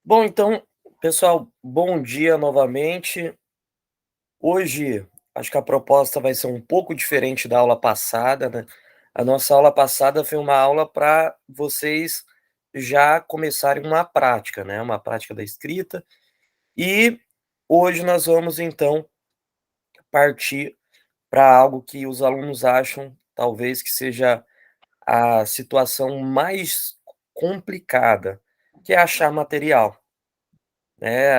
Bom, então, pessoal, bom dia novamente. Hoje, acho que a proposta vai ser um pouco diferente da aula passada, né? A nossa aula passada foi uma aula para vocês já começarem uma prática, né? Uma prática da escrita. E hoje nós vamos, então, partir para algo que os alunos acham, talvez, que seja a situação mais complicada, que é achar material.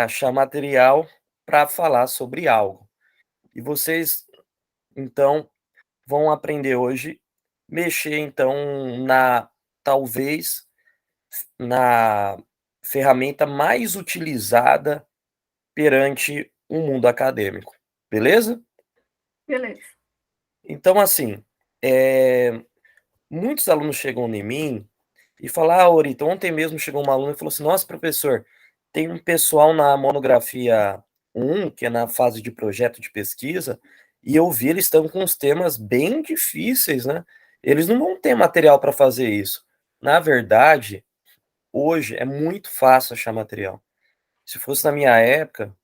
Achar material para falar sobre algo. E vocês, então, vão aprender hoje mexer, então, talvez, na ferramenta mais utilizada perante o mundo acadêmico, beleza? Beleza. Então, assim, eh, muitos alunos chegam em mim e falam: "Ah, Orita, ontem mesmo chegou uma aluna e falou assim: 'Nossa, professor, tem um pessoal na monografia 1, que é na fase de projeto de pesquisa, e eu vi eles estão com uns temas bem difíceis, né. Eles não vão ter material para fazer isso'". Na verdade, hoje é muito fácil achar material. Se fosse na minha época,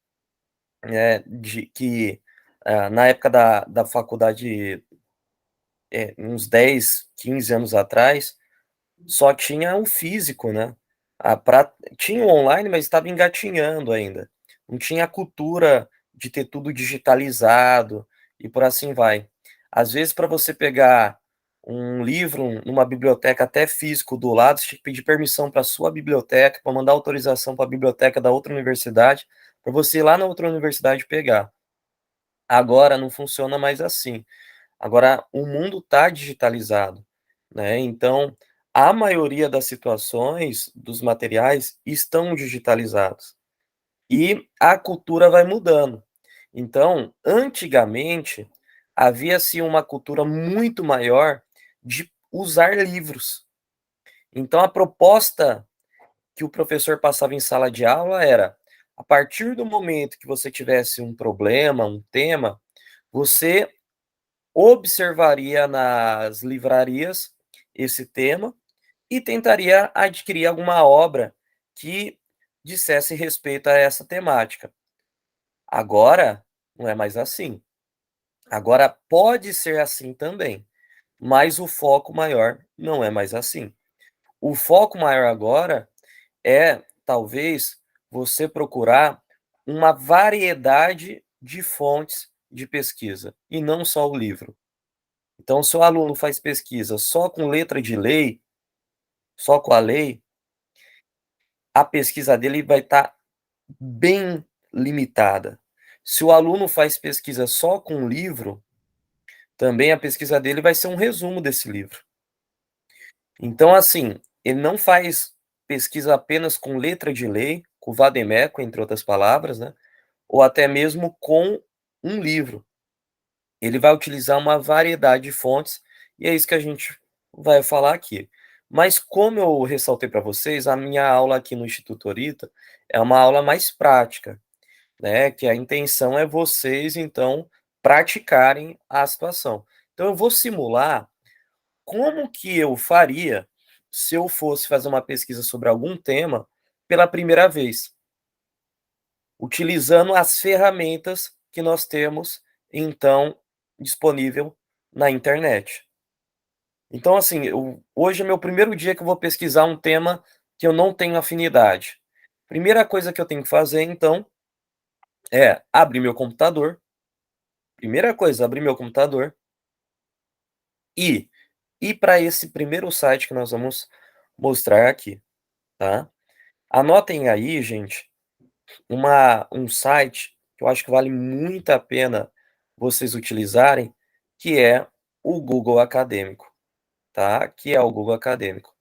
na época da faculdade, uns 10, 15 anos atrás, só tinha o físico, né. A pra Tinha o online, mas estava engatinhando ainda. Não tinha a cultura de ter tudo digitalizado e por assim vai. Às vezes, para você pegar um livro numa biblioteca até físico do lado, você tinha que pedir permissão para sua biblioteca, para mandar autorização para a biblioteca da outra universidade, para você ir lá na outra universidade pegar. Agora não funciona mais assim. Agora, o mundo está digitalizado, né, então, a maioria das situações, dos materiais, estão digitalizados. E a cultura vai mudando. Então, antigamente, havia-se uma cultura muito maior de usar livros. Então a proposta que o professor passava em sala de aula era: a partir do momento que você tivesse um problema, um tema, você observaria nas livrarias esse tema e tentaria adquirir alguma obra que dissesse respeito a essa temática. Agora, não é mais assim. Agora pode ser assim também, mas o foco maior não é mais assim. O foco maior agora é, talvez, você procurar uma variedade de fontes de pesquisa, e não só o livro. Então, se o aluno faz pesquisa só com letra de lei, só com a lei, a pesquisa dele vai estar bem limitada. Se o aluno faz pesquisa só com livro, também a pesquisa dele vai ser um resumo desse livro. Então, assim, ele não faz pesquisa apenas com letra de lei, com vade-mecum, entre outras palavras, né, ou até mesmo com um livro. Ele vai utilizar uma variedade de fontes, e é isso que a gente vai falar aqui. Mas como eu ressaltei para vocês, a minha aula aqui no Instituto Orita é uma aula mais prática, né, que a intenção é vocês, então, praticarem a situação. Então eu vou simular como que eu faria se eu fosse fazer uma pesquisa sobre algum tema pela primeira vez, utilizando as ferramentas que nós temos, então, disponível na internet. Então, assim, hoje é meu primeiro dia que eu vou pesquisar um tema que eu não tenho afinidade. Primeira coisa que eu tenho que fazer, então, é abrir meu computador. Primeira coisa, abrir meu computador e ir para esse primeiro site que nós vamos mostrar aqui, tá? Anotem aí, gente, um site que eu acho que vale muito a pena vocês utilizarem, que é o Google Acadêmico, tá? Que é o Google Acadêmico.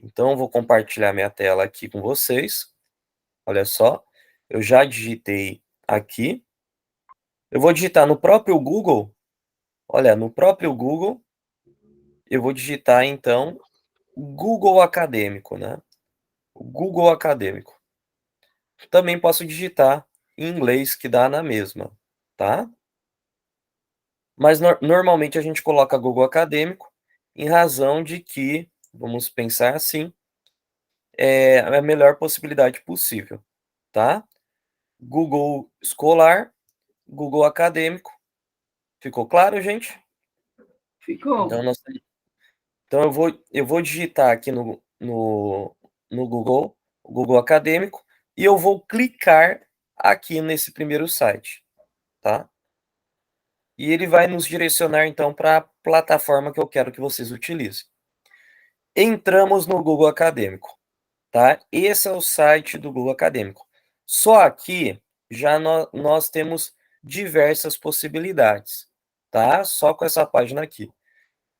Então, eu vou compartilhar minha tela aqui com vocês. Olha só, eu já digitei aqui. Eu vou digitar no próprio Google. Olha, no próprio Google, eu vou digitar então Google Acadêmico, né? O Google Acadêmico. Também posso digitar em inglês, que dá na mesma, tá? Mas normalmente a gente coloca Google Acadêmico, em razão de que, vamos pensar assim, é a melhor possibilidade possível, tá? Google Escolar, Google Acadêmico. Ficou claro, gente? Ficou. Então eu vou digitar aqui no Google, o Google Acadêmico, e eu vou clicar aqui nesse primeiro site, tá? E ele vai nos direcionar então para a plataforma que eu quero que vocês utilizem. Entramos no Google Acadêmico, tá? Esse é o site do Google Acadêmico. Só aqui já nós temos diversas possibilidades, tá? Só com essa página aqui.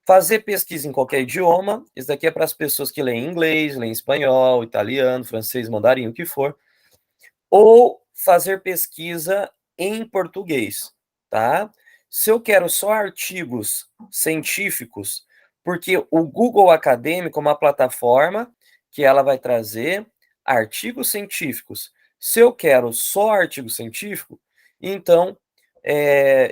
Fazer pesquisa em qualquer idioma, isso daqui é para as pessoas que leem inglês, leem espanhol, italiano, francês, mandarim, o que for. Ou fazer pesquisa em português, tá? Se eu quero só artigos científicos, porque o Google Acadêmico é uma plataforma que ela vai trazer artigos científicos. Se eu quero só artigo científico, então,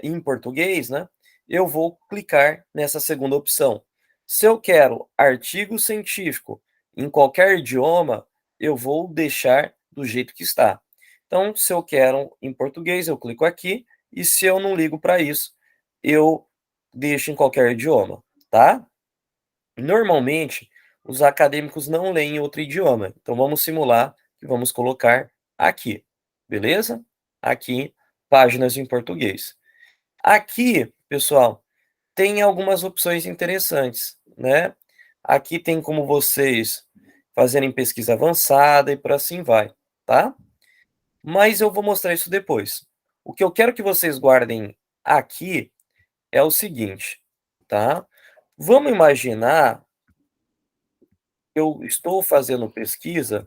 em português, né, eu vou clicar nessa segunda opção. Se eu quero artigo científico em qualquer idioma, eu vou deixar do jeito que está. Então, se eu quero em português, eu clico aqui, e se eu não ligo para isso, eu deixo em qualquer idioma, tá? Normalmente, os acadêmicos não leem outro idioma, então vamos simular e vamos colocar aqui, beleza? Aqui, páginas em português. Aqui, pessoal, tem algumas opções interessantes, né? Aqui tem como vocês fazerem pesquisa avançada e por assim vai, tá? Mas eu vou mostrar isso depois. O que eu quero que vocês guardem aqui é o seguinte, tá? Vamos imaginar que eu estou fazendo pesquisa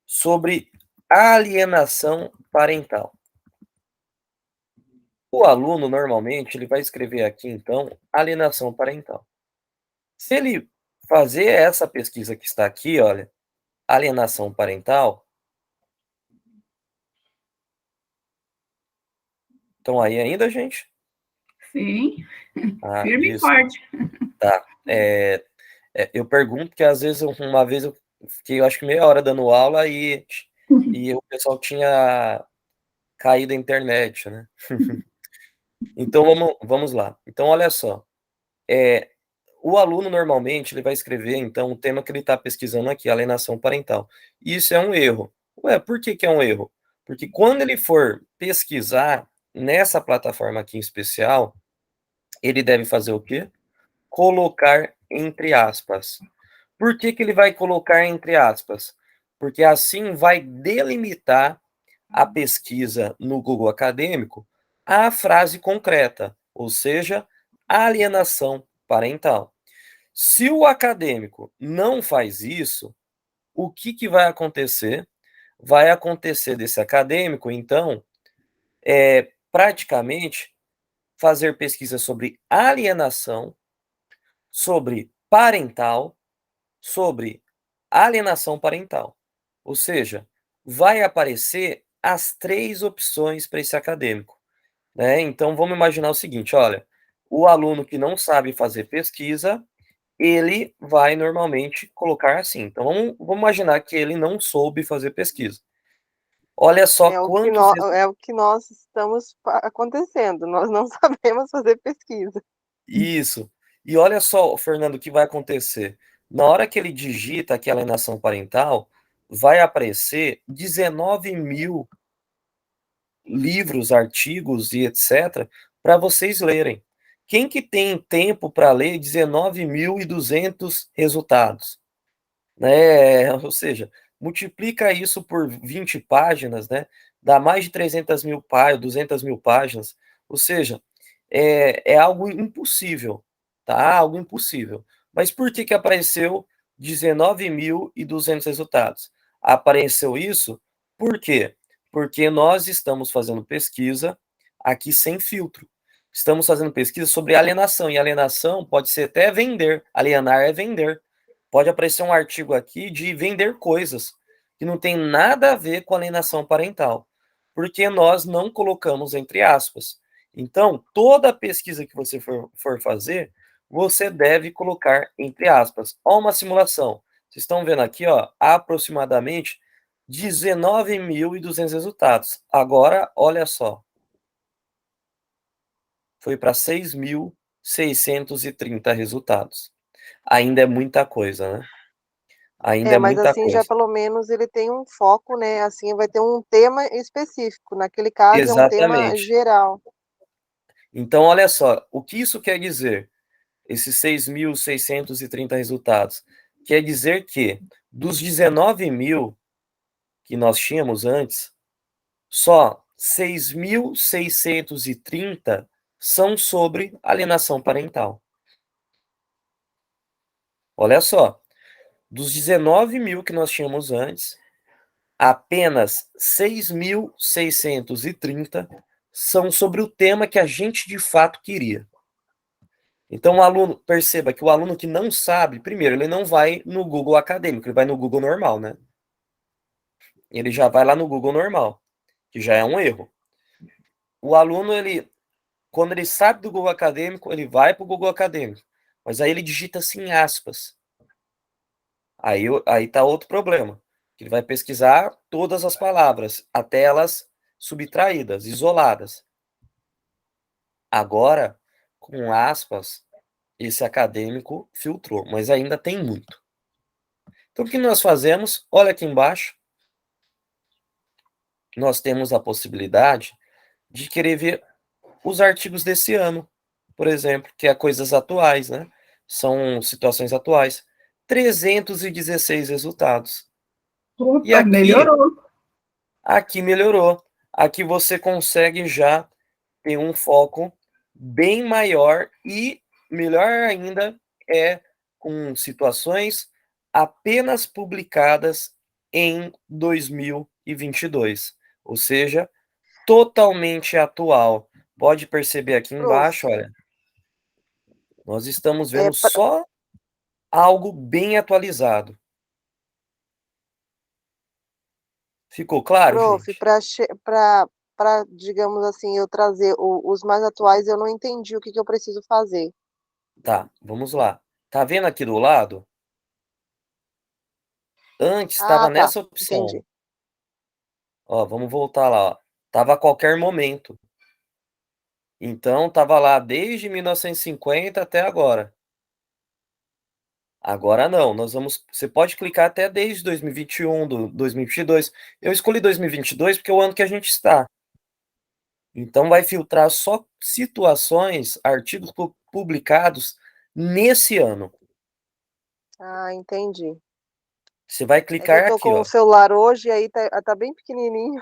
sobre alienação parental. O aluno, normalmente, ele vai escrever aqui, então, alienação parental. Se ele fazer essa pesquisa que está aqui, olha, alienação parental, estão aí ainda, gente? Sim, Ah, firme e isso, forte. tá. Eu pergunto que às vezes, uma vez eu fiquei, eu acho que meia hora dando aula e o pessoal tinha caído a internet, né. Então vamos lá. Então olha só, o aluno normalmente ele vai escrever então o tema que ele está pesquisando aqui, alienação parental. Isso é um erro. Ué, por que que é um erro? Porque quando ele for pesquisar nessa plataforma aqui em especial, ele deve fazer o quê? Colocar entre aspas. Por que que ele vai colocar entre aspas? Porque assim vai delimitar a pesquisa no Google Acadêmico à frase concreta, ou seja, alienação parental. Se o acadêmico não faz isso, o que que vai acontecer? Vai acontecer desse acadêmico, então, praticamente fazer pesquisa sobre alienação, sobre parental, sobre alienação parental. Ou seja, vai aparecer as 3 opções para esse acadêmico, né. Então vamos imaginar o seguinte, olha, o aluno que não sabe fazer pesquisa, ele vai normalmente colocar assim. Então vamos imaginar que ele não soube fazer pesquisa. Olha só quantos É o que nós estamos acontecendo, nós não sabemos fazer pesquisa. isso. E olha só, Fernando, o que vai acontecer. Na hora que ele digita aqui alienação parental, vai aparecer 19.000 livros, artigos e etc, para vocês lerem. Quem que tem tempo para ler 19.200 resultados? Né, ou seja, multiplica isso por 20 páginas, né, dá mais de 300.000 páginas, 200.000 páginas, ou seja, é algo impossível, tá, algo impossível. Mas por que que apareceu 19.200 resultados? Apareceu isso, por quê? Porque nós estamos fazendo pesquisa aqui sem filtro. Estamos fazendo pesquisa sobre alienação, e alienação pode ser até vender, alienar é vender. Pode aparecer um artigo aqui de vender coisas, que não tem nada a ver com alienação parental, porque nós não colocamos entre aspas. Então, toda pesquisa que você for fazer, você deve colocar entre aspas. Ó uma simulação. Vocês estão vendo aqui, ó, aproximadamente 19.200 resultados. Agora, olha só. Foi para 6.630 resultados. Ainda é muita coisa, né? Ainda é Mas muita assim já coisa. pelo menos ele tem um foco, né, assim vai ter um tema específico, naquele caso é um tema Exatamente. geral. Então, olha só, o que isso quer dizer? Esses 6.630 resultados. Quer dizer que dos 19.000 que nós tínhamos antes, só 6.630 são sobre alienação parental. Olha só, dos 19.000 que nós tínhamos antes, apenas 6.630 são sobre o tema que a gente de fato queria. Então, o aluno, perceba que o aluno que não sabe, primeiro, ele não vai no Google acadêmico, ele vai no Google normal, né? Ele já vai lá no Google normal, que já é um erro. O aluno, quando ele sabe do Google acadêmico, ele vai para o Google acadêmico, mas aí ele digita assim aspas. Aí tá outro problema. Ele vai pesquisar todas as palavras, até elas subtraídas, isoladas. Agora, com aspas, esse acadêmico filtrou, mas ainda tem muito. Então, o que nós fazemos? Olha aqui embaixo. Nós temos a possibilidade de querer ver os artigos desse ano, por exemplo, que é coisas atuais, né? São situações atuais. 316 resultados. E Opa, melhorou. aqui melhorou. Aqui você consegue já ter um foco bem maior e, melhor ainda, é com situações apenas publicadas em 2022, ou seja, totalmente atual. Pode perceber aqui Prof, embaixo, olha, nós estamos é vendo só algo bem atualizado. Ficou claro, prof, gente? para digamos assim, eu trazer os mais atuais, eu não entendi o que eu preciso fazer. Tá, vamos lá. Tá vendo aqui do lado? Antes estava Ah, tá, nessa opção. entendi. Ó, vamos voltar lá, ó. Tava a qualquer momento. Então tava lá desde 1950 até agora. Agora não, você pode clicar até desde 2021, 2022. Eu escolhi 2022 porque é o ano que a gente está. Então vai filtrar só situações, artigos publicados nesse ano. Ah, entendi. Você vai É que eu clicar tô aqui, com o ó. celular hoje e aí tá bem pequenininho.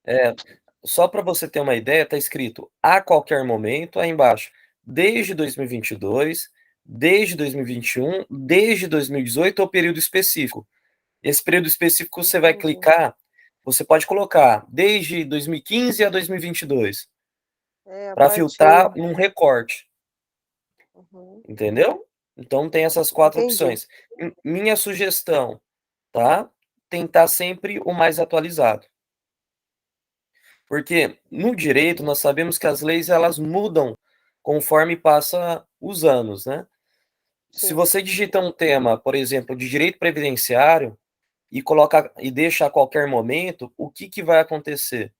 É, só para você ter uma ideia, está escrito a qualquer momento, aí embaixo, desde 2022, desde 2021, desde 2018 ou período específico. Esse período específico você vai Entendi. clicar, você pode colocar desde 2015 a 2022, A para partir filtrar num recorte, uhum, entendeu? Então tem essas 4 entendi. opções. Minha sugestão, tá? Tentar sempre o mais atualizado. Porque no direito nós sabemos que as leis elas mudam conforme passa os anos, né? Se Sim, você digita um tema, por exemplo, de direito previdenciário e coloca e deixa a qualquer momento, o que que vai acontecer?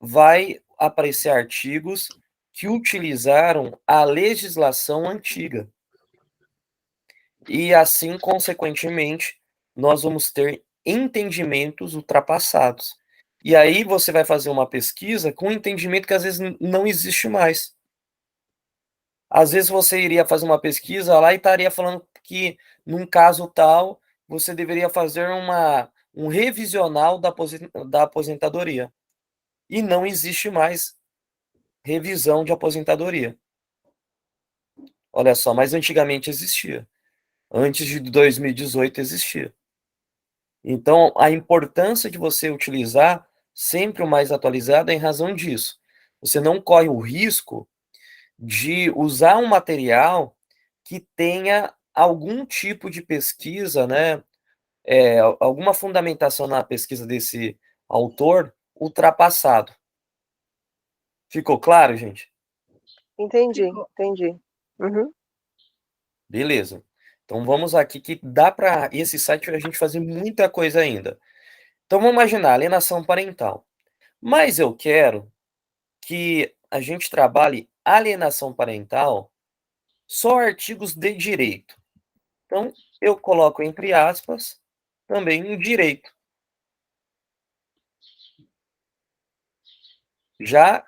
Vai aparecer artigos que utilizaram a legislação antiga. E assim, consequentemente, nós vamos ter entendimentos ultrapassados. E aí você vai fazer uma pesquisa com um entendimento que às vezes não existe mais. Às vezes você iria fazer uma pesquisa lá e estaria falando que, num caso tal, você deveria fazer um revisional da aposentadoria. E não existe mais revisão de aposentadoria. Olha só, mas antigamente existia. Antes de 2018 existia. Então, a importância de você utilizar sempre o mais atualizado é em razão disso. Você não corre o risco de usar um material que tenha algum tipo de pesquisa, né, alguma fundamentação na pesquisa desse autor ultrapassado. Ficou claro, gente? Entendi, Ficou. entendi. Uhum. Beleza. Então vamos aqui que dá para esse site a gente fazer muita coisa ainda. Então vamos imaginar, alienação parental. Mas eu quero que a gente trabalhe alienação parental só artigos de direito. Então eu coloco entre aspas também um direito. Já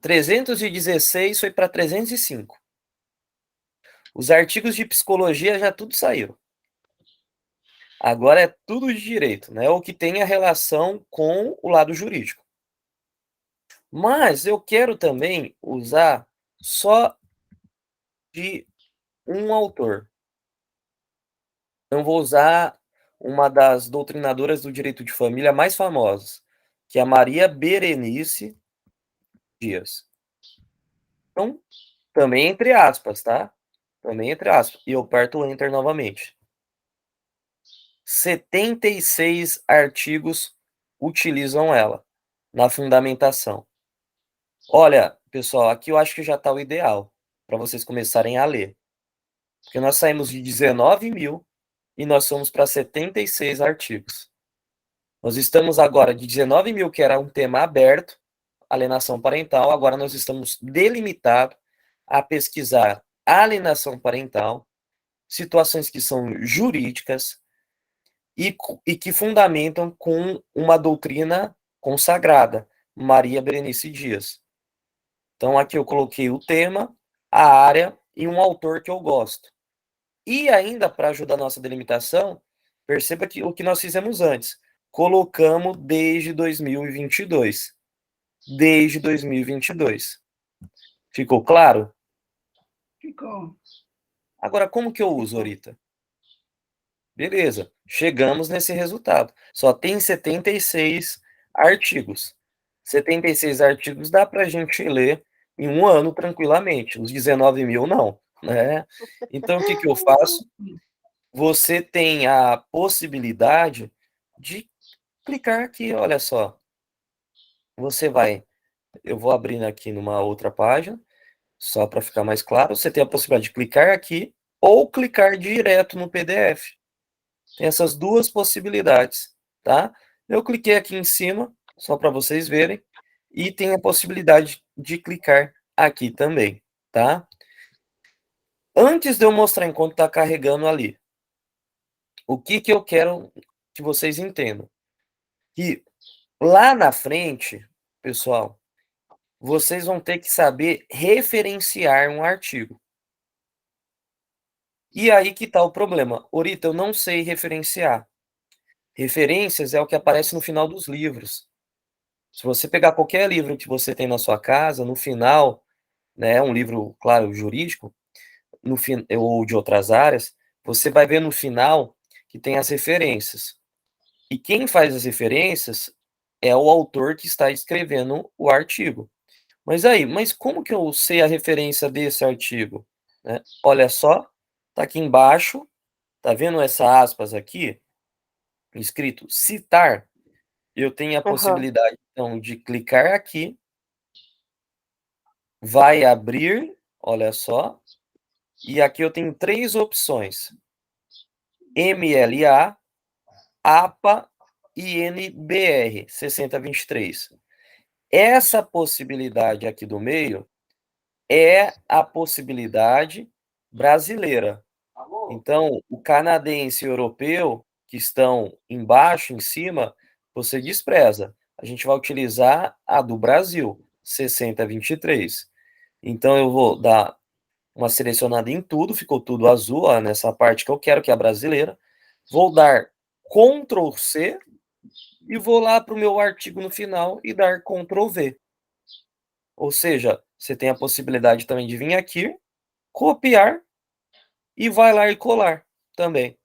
316 foi para 305. Os artigos de psicologia já tudo saiu. Agora é tudo de direito, né? O que tem a relação com o lado jurídico. Mas eu quero também usar só de um autor. Eu vou usar uma das doutrinadoras do direito de família mais famosas, que é a Maria Berenice Dias. Então, também entre aspas, tá? Também entre aspas. E eu aperto o Enter novamente. 76 artigos utilizam ela na fundamentação. Olha, pessoal, aqui eu acho que já está o ideal para vocês começarem a ler. Porque nós saímos de 19 mil e nós fomos para 76 artigos. Nós estamos agora de 19 mil, que era um tema aberto, alienação parental, agora nós estamos delimitados a pesquisar alienação parental, situações que são jurídicas e que fundamentam com uma doutrina consagrada, Maria Berenice Dias. Então aqui eu coloquei o tema, a área e um autor que eu gosto. E ainda para ajudar a nossa delimitação, perceba que o que nós fizemos antes, colocamos desde 2022. Desde 2022. Ficou claro? Ficou. Agora, como que eu uso, Orita? Beleza, chegamos nesse resultado. Só tem 76 artigos. 76 artigos dá para a gente ler em um ano tranquilamente. Os 19 mil, não. Né? Então, o que eu faço? Você tem a possibilidade de clicar aqui, olha só. Você vai, eu vou abrir aqui numa outra página, só para ficar mais claro. Você tem a possibilidade de clicar aqui ou clicar direto no PDF. Tem essas duas possibilidades, tá? Eu cliquei aqui em cima, só para vocês verem, e tem a possibilidade de clicar aqui também, tá? Antes de eu mostrar enquanto está carregando ali, o que eu quero que vocês entendam? Que lá na frente, pessoal, vocês vão ter que saber referenciar um artigo. E aí que está o problema. Orita, eu não sei referenciar. Referências é o que aparece no final dos livros. Se você pegar qualquer livro que você tem na sua casa, no final, né, um livro, claro, jurídico, ou de outras áreas, você vai ver no final que tem as referências. E quem faz as referências é o autor que está escrevendo o artigo. Mas como que eu sei a referência desse artigo? Né? Olha só, tá aqui embaixo, tá vendo essa aspas aqui, escrito citar? Eu tenho a possibilidade, então, de clicar aqui, vai abrir, olha só, e aqui eu tenho 3 opções: MLA, APA e NBR 6023. Essa possibilidade aqui do meio é a possibilidade brasileira. Então, o canadense e o europeu, que estão embaixo, em cima, você despreza. A gente vai utilizar a do Brasil, 6023. Então, eu vou dar uma selecionada em tudo, ficou tudo azul, ó, nessa parte que eu quero, que é a brasileira. Vou dar Ctrl C e vou lá para o meu artigo no final e dar Ctrl V. Ou seja, você tem a possibilidade também de vir aqui, copiar e vai lá e colar também,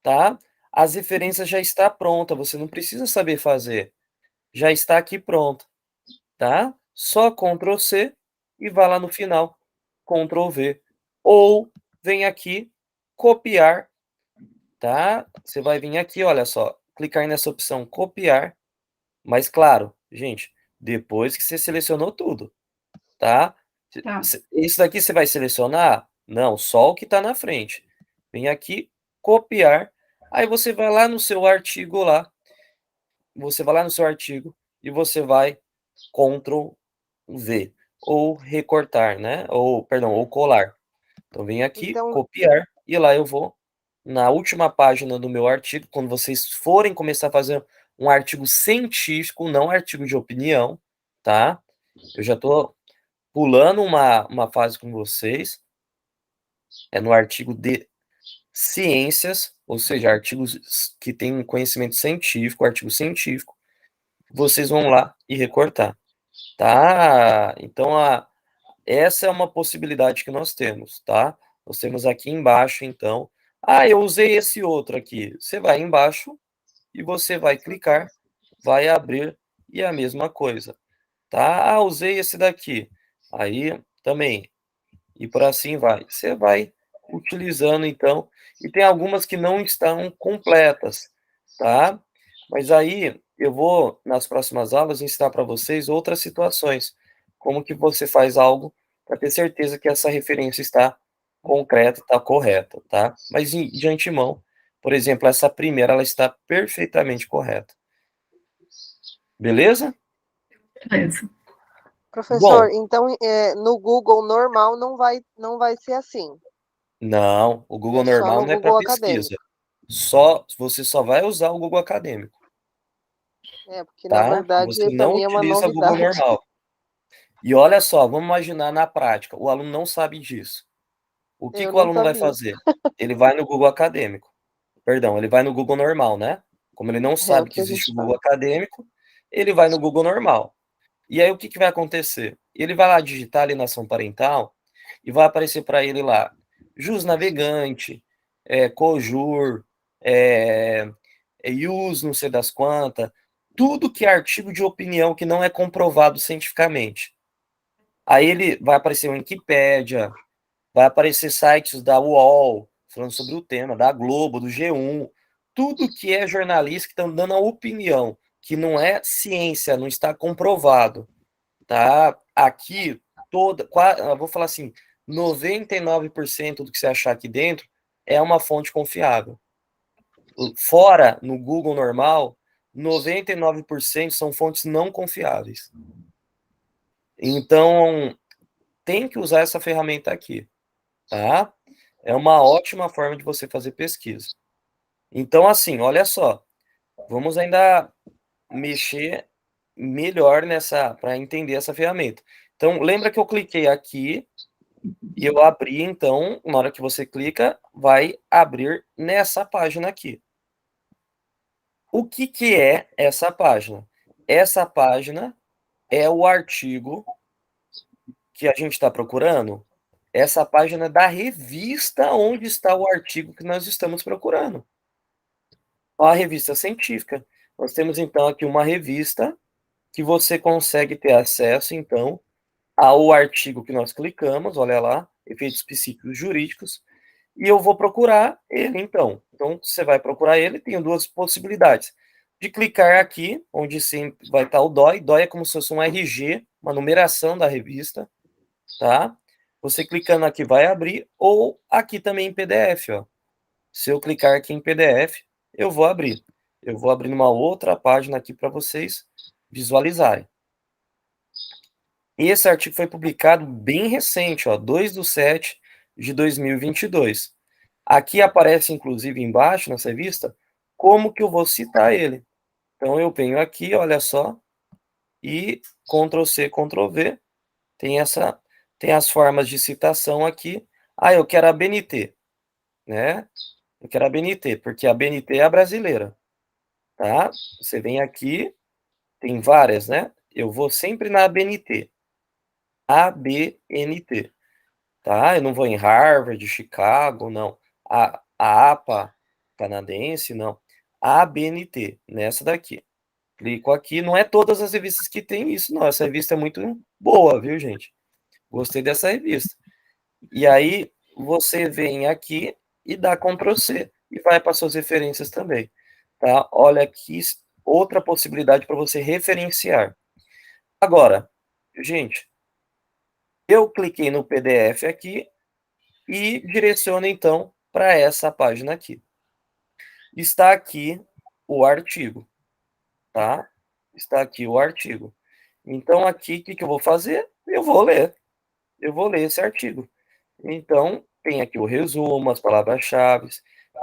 tá? As referências já está pronta, você não precisa saber fazer. Já está aqui pronta, tá? Só Ctrl C e vai lá no final, Ctrl V. Ou vem aqui, copiar, tá? Você vai vir aqui, olha só, clicar nessa opção copiar, mas claro, gente, depois que você selecionou tudo, tá? Tá. Isso daqui você vai selecionar? Não, só o que está na frente. vem aqui, copiar, aí você vai lá no seu artigo lá, e você vai Ctrl V, ou recortar, né, ou perdão, ou colar. Então vem aqui, Então copiar, e lá eu vou na última página do meu artigo, quando vocês forem começar a fazer um artigo científico, não artigo de opinião, tá? Eu já estou pulando uma fase com vocês, é no artigo de ciências, ou seja, artigos que têm conhecimento científico, artigo científico, vocês vão lá e recortar, tá? Então, essa é uma possibilidade que nós temos, tá? Nós temos aqui embaixo, então, eu usei esse outro aqui. Você vai embaixo e você vai clicar, vai abrir e é a mesma coisa, tá? Usei esse daqui. Aí também, e por assim vai. Você vai utilizando, então, e tem algumas que não estão completas, tá? Mas aí eu vou, nas próximas aulas, ensinar para vocês outras situações, como que você faz algo para ter certeza que essa referência está concreta, está correta, tá? Mas de antemão, por exemplo, essa primeira, ela está perfeitamente correta. Beleza? Beleza. professor, Bom, então no Google normal não vai ser assim. não, o Google É só normal no não é para Google pesquisa. Acadêmico. Você só vai usar o Google Acadêmico, Porque na tá? verdade Você para não mim é uma utiliza o Google novidade. normal. E olha só, vamos imaginar na prática, o aluno não sabe disso. O que Eu que o não aluno vai sabia. fazer? Ele vai no Google Acadêmico. Perdão, ele vai no Google normal, né? Como ele não É o sabe que que a existe gente o faz. Google Acadêmico, ele vai no Google normal. E aí o que que vai acontecer? Ele vai lá digitar alienação parental e vai aparecer para ele lá jus navegante, cojur, é, ius não sei das quantas, tudo que é artigo de opinião que não é comprovado cientificamente. Aí ele vai aparecer o Wikipédia, vai aparecer sites da UOL, falando sobre o tema, da Globo, do G1, tudo que é jornalista que estão dando a opinião, que não é ciência, não está comprovado, tá? Aqui, eu vou falar assim, 99% do que você achar aqui dentro é uma fonte confiável. Fora, no Google normal, 99% são fontes não confiáveis. Então, tem que usar essa ferramenta aqui, tá? É uma ótima forma de você fazer pesquisa. Então, assim, olha só, vamos ainda mexer melhor nessa, para entender essa ferramenta. Então, lembra que eu cliquei aqui e eu abri, então, na hora que você clica, vai abrir nessa página aqui. O que que é essa página? Essa página é o artigo que a gente está procurando. Essa página é da revista onde está o artigo que nós estamos procurando. A revista científica. Nós temos então aqui uma revista que você consegue ter acesso então ao artigo que nós clicamos, olha lá, efeitos psíquicos jurídicos, e eu vou procurar ele então. Então você vai procurar ele, tem duas possibilidades. De clicar aqui, onde sempre vai estar o DOI. DOI é como se fosse um RG, uma numeração da revista, tá? Você clicando aqui vai abrir, ou aqui também em PDF, ó. Se eu clicar aqui em PDF, eu vou abrir. Eu vou abrir numa outra página aqui para vocês visualizarem. Esse artigo foi publicado bem recente, ó, 2/7/2022. Aqui aparece, inclusive, embaixo nessa revista, como que eu vou citar ele. Então, eu venho aqui, olha só, e Ctrl+C, Ctrl+V, tem as formas de citação aqui. Eu quero a BNT, né? Eu quero a BNT, porque a BNT é a brasileira, tá? Você vem aqui, tem várias, né? Eu vou sempre na ABNT. ABNT, tá? Eu não vou em Harvard, Chicago, não. A APA canadense, não. ABNT, nessa daqui. Clico aqui, não é todas as revistas que tem isso, não. Essa revista é muito boa, viu, gente? Gostei dessa revista. E aí, você vem aqui e dá Ctrl+C e vai para suas referências também, tá? Olha aqui, outra possibilidade para você referenciar. Agora, gente, eu cliquei no PDF aqui e direciono, então, para essa página aqui. Está aqui o artigo, tá? Está aqui o artigo. Então, aqui, o que que eu vou fazer? Eu vou ler esse artigo. Então, tem aqui o resumo, as palavras-chave,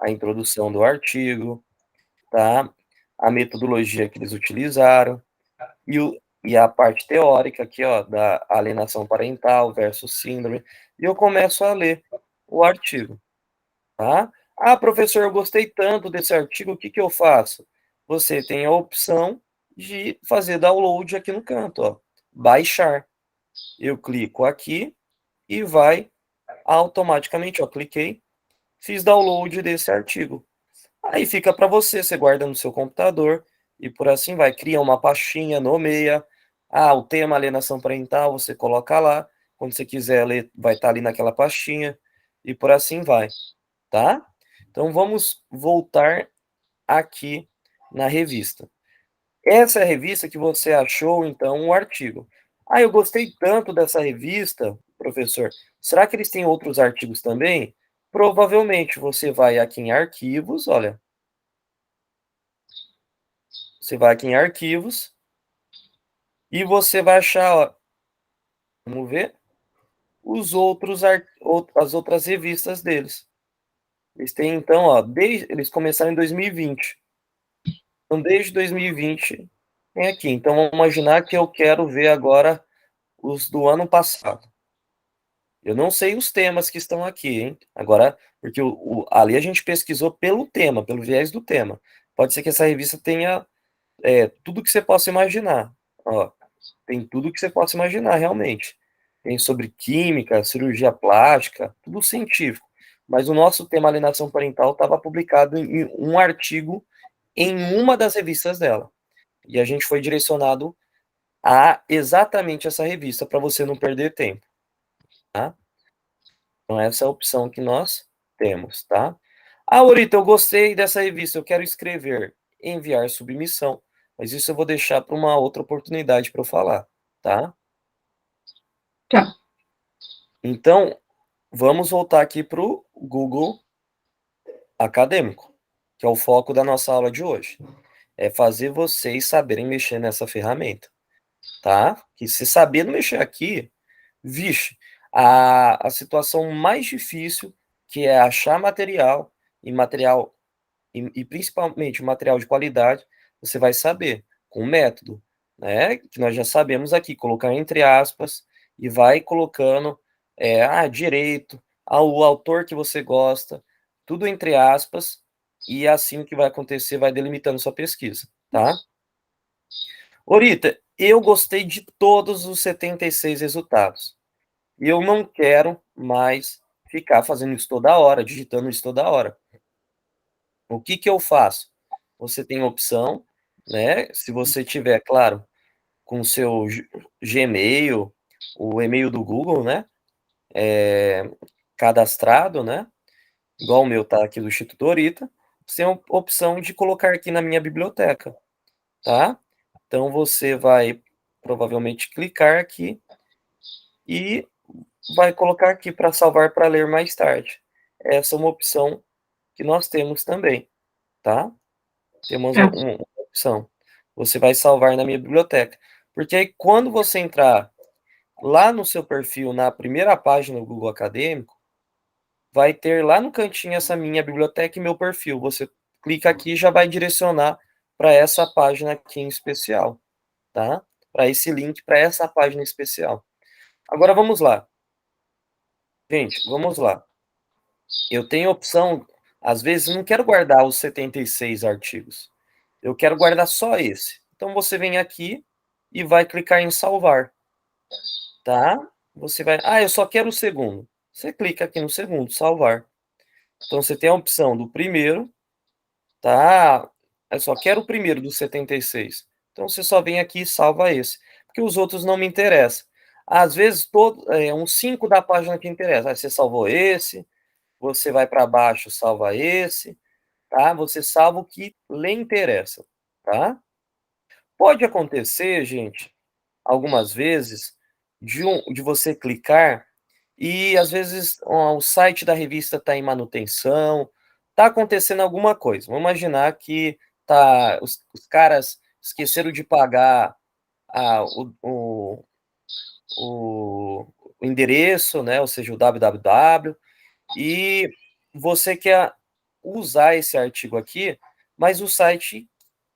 a introdução do artigo, tá? A metodologia que eles utilizaram e a parte teórica aqui, ó, da alienação parental versus síndrome, e eu começo a ler o artigo, tá? Ah, professor, eu gostei tanto desse artigo, o que que eu faço? Você tem a opção de fazer download aqui no canto, ó, baixar. Eu clico aqui e vai automaticamente, ó, cliquei, fiz download desse artigo. Aí fica para você, você guarda no seu computador e por assim vai. Cria uma pastinha, nomeia. Ah, o tema alienação parental, você coloca lá. Quando você quiser ler, vai estar ali naquela pastinha e por assim vai, tá? Então vamos voltar aqui na revista. Essa é a revista que você achou, então, um artigo. Ah, eu gostei tanto dessa revista, professor. Será que eles têm outros artigos também? Provavelmente você vai aqui em arquivos, olha. Você vai aqui em arquivos e você vai achar, ó, vamos ver, as outras revistas deles. Eles têm, então, ó, eles começaram em 2020. Então, desde 2020 tem aqui. Então, vamos imaginar que eu quero ver agora os do ano passado. Eu não sei os temas que estão aqui, hein? Agora, porque ali a gente pesquisou pelo tema, pelo viés do tema. Pode ser que essa revista tenha tudo que você possa imaginar. Ó, tem tudo que você possa imaginar, realmente. Tem sobre química, cirurgia plástica, tudo científico. Mas o nosso tema alienação parental estava publicado em um artigo em uma das revistas dela. E a gente foi direcionado a exatamente essa revista para você não perder tempo, tá? Então, essa é a opção que nós temos, tá? Ah, Aurita, eu gostei dessa revista, eu quero escrever, enviar submissão, mas isso eu vou deixar para uma outra oportunidade para eu falar, tá? Tá. Então, vamos voltar aqui para o Google Acadêmico, que é o foco da nossa aula de hoje. É fazer vocês saberem mexer nessa ferramenta, tá? Que se sabendo mexer aqui, vixe, a situação mais difícil, que é achar material, e material, e principalmente material de qualidade, você vai saber com o método, né? Que nós já sabemos aqui, colocar entre aspas, e vai colocando, direito, o autor que você gosta, tudo entre aspas, e é assim o que vai acontecer, vai delimitando sua pesquisa, tá? Orita, eu gostei de todos os 76 resultados. E eu não quero mais ficar fazendo isso toda hora, digitando isso toda hora. O que que eu faço? Você tem a opção, né? Se você tiver, claro, com o seu Gmail, o e-mail do Google, né? Cadastrado, né? Igual o meu tá aqui do Instituto Orita, você tem a opção de colocar aqui na minha biblioteca, tá? Então você vai provavelmente clicar aqui e vai colocar aqui para salvar para ler mais tarde. Essa é uma opção que nós temos também, tá? Temos É. uma opção. Você vai salvar na minha biblioteca. Porque aí, quando você entrar lá no seu perfil, na primeira página do Google Acadêmico, vai ter lá no cantinho essa minha biblioteca e meu perfil. Você clica aqui e já vai direcionar para essa página aqui em especial, tá? Para esse link, para essa página especial. Agora vamos lá. Gente, vamos lá. Eu tenho opção, às vezes não quero guardar os 76 artigos. Eu quero guardar só esse. Então você vem aqui e vai clicar em salvar, tá? Você vai, eu só quero o segundo. Você clica aqui no segundo, salvar. Então você tem a opção do primeiro, tá? Eu só quero o primeiro dos 76. Então você só vem aqui e salva esse, porque os outros não me interessam. Às vezes uns 5 da página que interessa. Aí você salvou esse, você vai para baixo, salva esse, tá? Você salva o que lhe interessa, tá? Pode acontecer, gente, algumas vezes, de você clicar e às vezes o site da revista está em manutenção, está acontecendo alguma coisa. Vamos imaginar que os caras esqueceram de pagar o endereço, né, ou seja, o www, e você quer usar esse artigo aqui, mas o site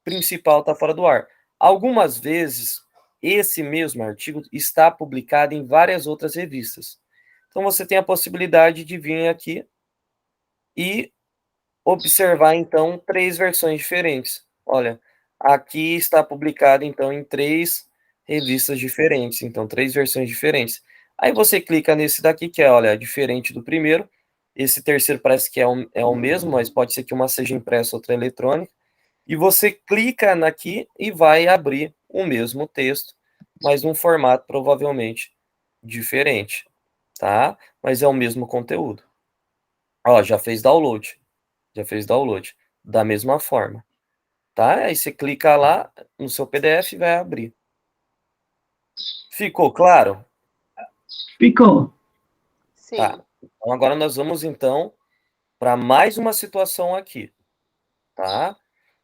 principal está fora do ar. Algumas vezes, esse mesmo artigo está publicado em várias outras revistas. Então, você tem a possibilidade de vir aqui e observar, então, 3 versões diferentes. Olha, aqui está publicado, então, em 3 revistas diferentes, então 3 versões diferentes. Aí você clica nesse daqui, que é, olha, diferente do primeiro. Esse terceiro parece que é o mesmo, mas pode ser que uma seja impressa, outra eletrônica. E você clica aqui e vai abrir o mesmo texto, mas num formato provavelmente diferente, tá? Mas é o mesmo conteúdo. Ó, já fez download. Já fez download. Da mesma forma, tá? Aí você clica lá no seu PDF e vai abrir. Ficou claro? Ficou. Sim. Tá. Então agora nós vamos então para mais uma situação aqui, tá?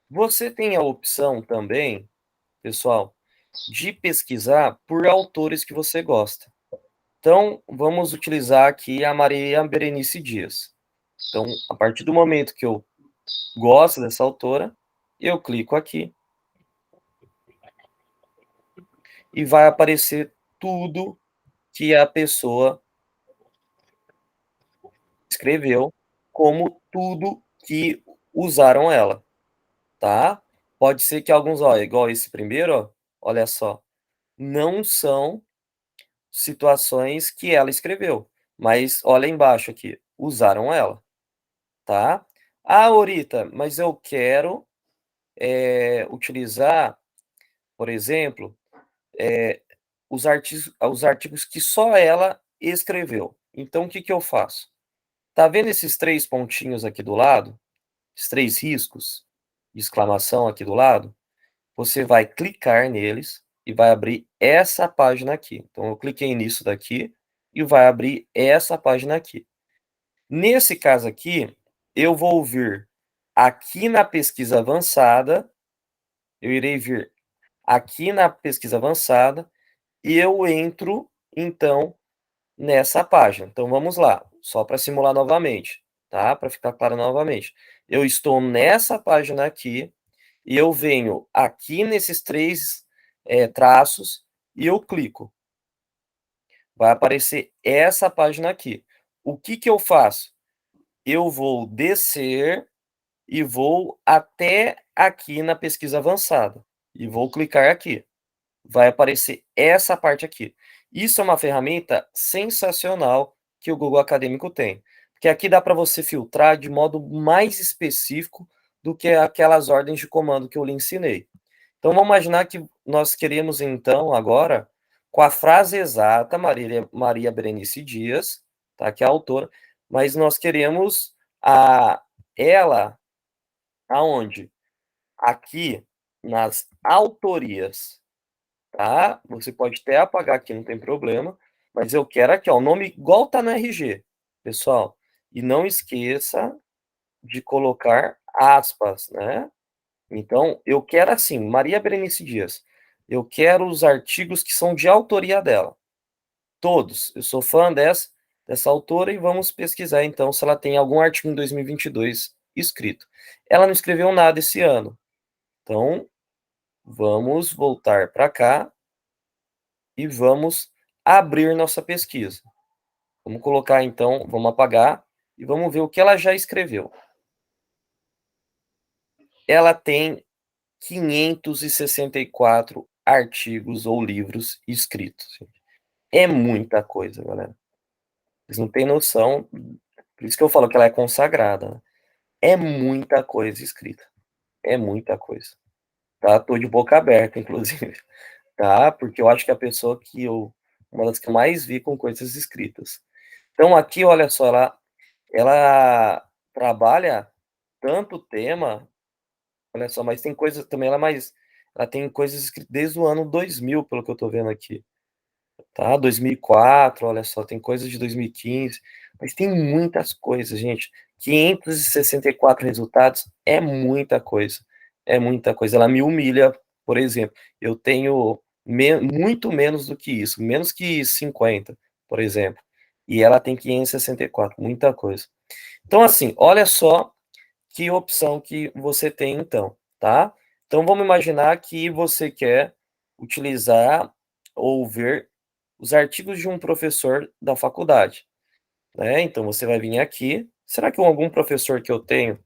Você tem a opção também, pessoal, de pesquisar por autores que você gosta. Então, vamos utilizar aqui a Maria Berenice Dias. Então, a partir do momento que eu gosto dessa autora, eu clico aqui e vai aparecer tudo que a pessoa escreveu, como tudo que usaram ela, tá? Pode ser que alguns, ó, igual esse primeiro, ó, olha só, não são situações que ela escreveu, mas olha embaixo aqui, usaram ela, tá? Ah, Orita, mas eu quero utilizar, por exemplo, os artigos que só ela escreveu. Então, o que que eu faço? Tá vendo esses 3 pontinhos aqui do lado? Esses 3 riscos de exclamação aqui do lado? Você vai clicar neles e vai abrir essa página aqui. Então, eu cliquei nisso daqui e vai abrir essa página aqui. Nesse caso aqui, eu vou vir aqui na pesquisa avançada, eu irei vir aqui na pesquisa avançada e eu entro, então, nessa página. Então, vamos lá, só para simular novamente, tá? Para ficar claro novamente. Eu estou nessa página aqui e eu venho aqui nesses 3 traços e eu clico. Vai aparecer essa página aqui. O que que eu faço? Eu vou descer e vou até aqui na pesquisa avançada e vou clicar aqui. Vai aparecer essa parte aqui. Isso é uma ferramenta sensacional que o Google Acadêmico tem, porque aqui dá para você filtrar de modo mais específico do que aquelas ordens de comando que eu lhe ensinei. Então vamos imaginar que nós queremos então agora, com a frase exata, Maria Berenice Dias, tá, que é a autora, mas nós queremos ela aonde? Aqui nas autorias, tá? Você pode até apagar aqui, não tem problema, mas eu quero aqui, ó, o nome igual tá no RG, pessoal. E não esqueça de colocar aspas, né? Então, eu quero assim, Maria Berenice Dias. Eu quero os artigos que são de autoria dela. Todos. Eu sou fã dessa autora e vamos pesquisar então se ela tem algum artigo em 2022 escrito. Ela não escreveu nada esse ano. Então, vamos voltar para cá e vamos abrir nossa pesquisa. Vamos colocar então, vamos apagar e vamos ver o que ela já escreveu. Ela tem 564 artigos ou livros escritos. É muita coisa, galera. Vocês não têm noção, por isso que eu falo que ela é consagrada, né? É muita coisa escrita, é muita coisa, tá? Tô de boca aberta, inclusive, tá? Porque eu acho que é a pessoa que uma das que eu mais vi com coisas escritas. Então aqui, olha só, ela trabalha tanto tema, olha só, mas tem coisas também, ela tem coisas escritas desde o ano 2000, pelo que eu tô vendo aqui. tá? 2004, olha só, tem coisa de 2015, mas tem muitas coisas, gente. 564 resultados é muita coisa, é muita coisa. Ela me humilha, por exemplo, eu tenho muito menos do que isso, menos que 50, por exemplo, e ela tem 564, muita coisa. Então, assim, olha só que opção que você tem então, tá? Então vamos imaginar que você quer utilizar ou ver os artigos de um professor da faculdade, né? Então você vai vir aqui. Será que algum professor que eu tenho,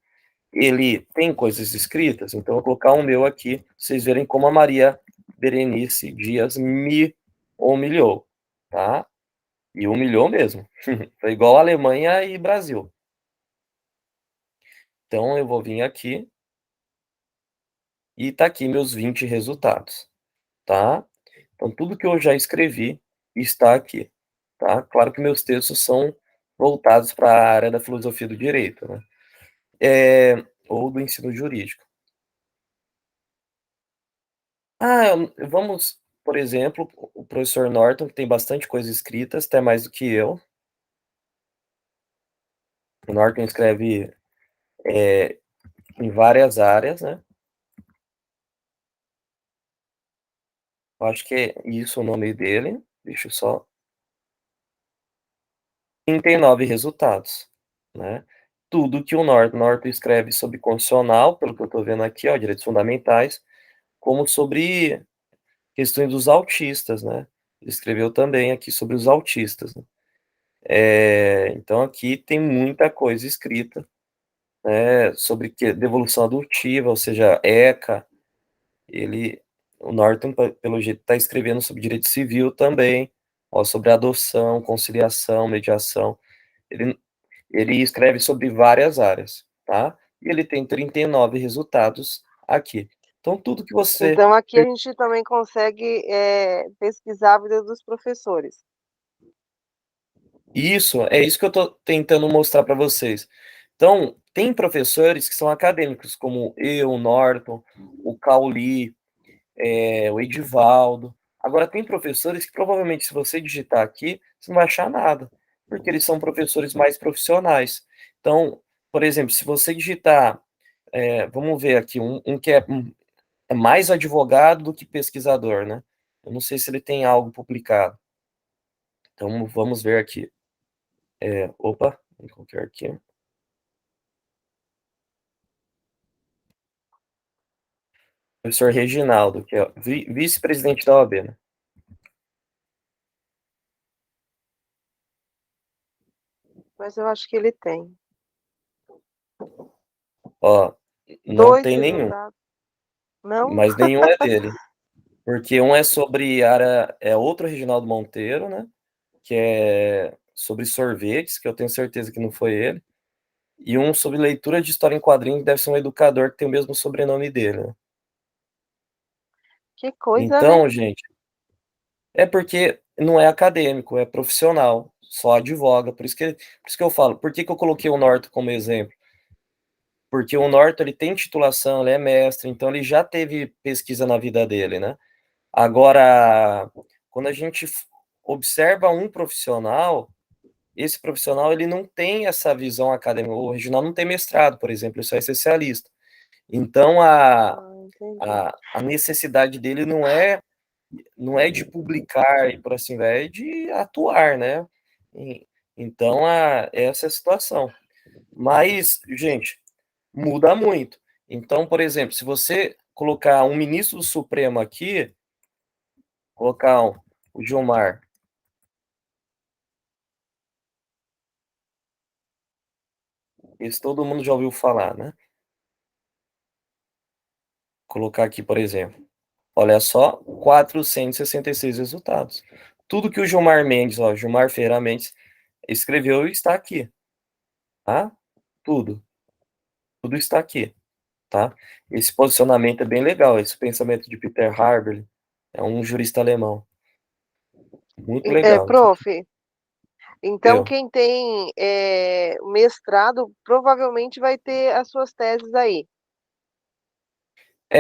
ele tem coisas escritas? Então eu vou colocar o meu aqui, pra vocês verem como a Maria Berenice Dias me humilhou, tá? E humilhou mesmo. Foi igual Alemanha e Brasil. Então eu vou vir aqui e tá aqui meus 20 resultados, tá? Então tudo que eu já escrevi está aqui, tá? Claro que meus textos são voltados para a área da filosofia do direito, né? Ou do ensino jurídico. Vamos, por exemplo, o professor Norton, que tem bastante coisa escrita, até mais do que eu. O Norton escreve em várias áreas, né? Eu acho que é isso o nome dele. Deixa eu só. 39 resultados, né? Tudo que o Norton escreve sobre constitucional, pelo que eu estou vendo aqui, ó, direitos fundamentais, como sobre questões dos autistas, né? Ele escreveu também aqui sobre os autistas, né? Então aqui tem muita coisa escrita, né, sobre devolução adotiva, ou seja, ECA. O Norton, pelo jeito, está escrevendo sobre direito civil também, ó, sobre adoção, conciliação, mediação. Ele, ele escreve sobre várias áreas, tá? E ele tem 39 resultados aqui. Então, tudo que você. Então aqui a gente também consegue, pesquisar a vida dos professores. Isso, é isso que eu estou tentando mostrar para vocês. Então, tem professores que são acadêmicos, como eu, o Norton, o Cauli, o Edivaldo. Agora, tem professores que provavelmente, se você digitar aqui, você não vai achar nada, porque eles são professores mais profissionais. Então, por exemplo, se você digitar, vamos ver aqui, um que é mais advogado do que pesquisador, né? Eu não sei se ele tem algo publicado. Então, vamos ver aqui. Opa, vou colocar aqui. Professor Reginaldo, que é vice-presidente da OAB, né? Mas eu acho que ele tem. Ó, não 2 tem nenhum, resultados. Não? mas nenhum é dele. Porque um é sobre área, outro Reginaldo Monteiro, né? Que é sobre sorvetes, que eu tenho certeza que não foi ele. E um sobre leitura de história em quadrinhos, que deve ser um educador que tem o mesmo sobrenome dele, né? Que coisa, né? Então, gente, é porque não é acadêmico, é profissional, só advoga. Por isso que eu falo, por que que eu coloquei o Norton como exemplo? Porque o Norton, ele tem titulação, ele é mestre, então ele já teve pesquisa na vida dele, né? Agora, quando a gente observa um profissional, esse profissional ele não tem essa visão acadêmica. O Reginaldo não tem mestrado, por exemplo, ele só é especialista. Então, Entendi. a necessidade dele não é de publicar e por assim vai, é de atuar, né? Então, essa é a situação. Mas, gente, muda muito. Então, por exemplo, se você colocar um ministro do Supremo aqui, colocar o Gilmar, esse todo mundo já ouviu falar, né? Colocar aqui, por exemplo. Olha só, 466 resultados. Tudo que o Gilmar Mendes, ó, Gilmar Ferreira Mendes, escreveu está aqui, tá? Tudo. Tudo está aqui, tá? Esse posicionamento é bem legal, esse pensamento de Peter Haber, é um jurista alemão. Muito legal. Prof, então Eu. quem tem, mestrado provavelmente vai ter as suas teses aí.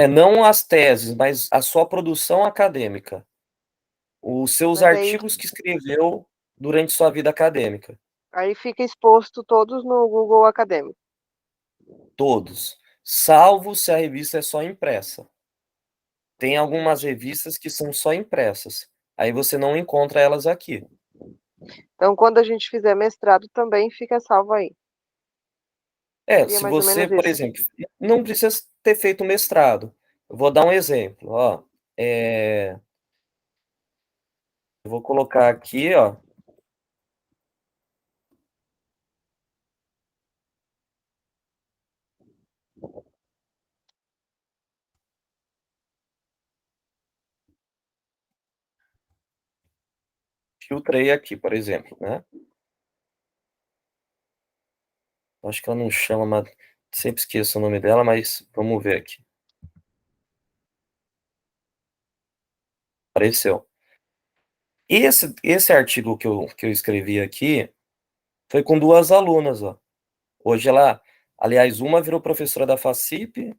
Não as teses, mas a sua produção acadêmica. os seus Mas aí artigos que escreveu durante sua vida acadêmica, aí fica exposto todos no Google Acadêmico. todos, salvo se a revista é só impressa. Tem algumas revistas que são só impressas, aí você não encontra elas aqui. Então, quando a gente fizer mestrado, também fica salvo aí. Seria Se mais ou você, menos por isso. exemplo, não precisa ter feito mestrado. Eu vou dar um exemplo, ó, eu vou colocar aqui, ó, filtrei aqui, por exemplo, né? Acho que ela não chama, mas sempre esqueço o nome dela, mas vamos ver aqui. Apareceu. Esse artigo que eu escrevi aqui foi com duas alunas, ó. Hoje ela, aliás, uma virou professora da FACIP